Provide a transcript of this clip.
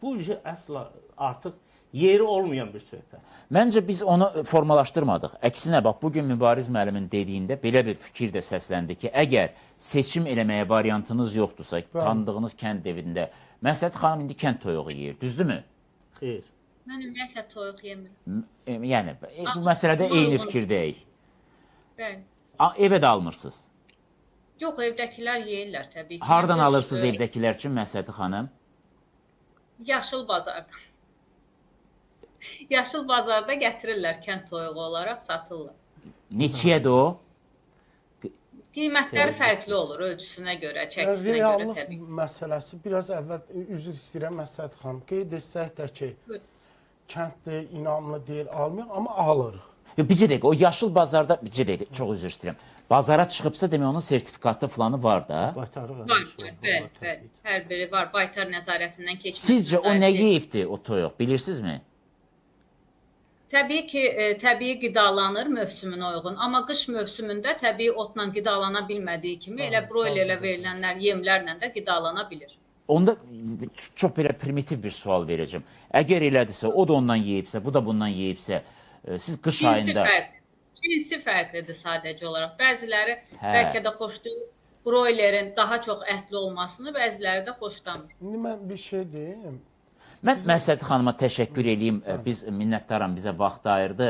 Bu əsla artıq yeri olmayan bir söhbət. Məncə biz onu formalaşdırmadıq. Əksinə, bax, bugün Mübariz müəllimin dediyində belə bir fikir də səsləndi ki, əgər seçim eləməyə variantınız yoxdursa, tanıdığınız kənd evində, Məsləhət xanım indi kənd toyuğu yeyir, düzdürmü? Xeyr. Mən ümumiyyətlə toyuq yemirəm. Yəni, bu məsələdə eyni fikirdəyik. Bəli. Evə də almırsınız. Yox, evdəkilər yeyirlər təbii ki. Hardan alırsınız evdəkilər üçün Məsləhət xanım? Yaşıl bazardan. Yaşıl bazarda gətirirlər kənd toyuğu olaraq satırlar. Neçəyədir o? Qiymətləri fərqli olur ölçüsünə görə, çəkisinə görə Reallıq təbii. məsələsi biraz əvvəl üzr istəyirəm Məsləhət xanım. Qeyd etsək də ki, kəndli, inamlı deyil, almayaq, amma alırıq. Bir dəqiqə, o yaşıl bazarda, bir dəqiqə, çox üzr istəyirəm. Bazara çıxıbsa demək onun sertifikatı falanı var da. Bəli. Hər biri var. Baytar nəzarətindən keçmək. Sizcə o nə yeyibdir o toyuq, bilirsinizmi? Təbii ki, təbii qidalanır mövsümünə uyğun, amma qış mövsümündə təbii otla qidalana bilmədiyi kimi elə broilerlə verilənlər yemlərlə də qidalana bilir. Onda çox belə primitiv bir sual verəcəm. Əgər elədirsə, o da ondan yeyibsə, bu da bundan yeyibsə, siz qış ayında... Cinsi fərqlidir sadəcə olaraq. Bəziləri bəlkə də xoşlayır broilerin daha çox ətli olmasını, bəziləri də xoşlamır. İndi mən bir şey deyim. Mən Məsləhət xanıma təşəkkür edeyim. Biz minnətdaram, bizə vaxt ayırdı.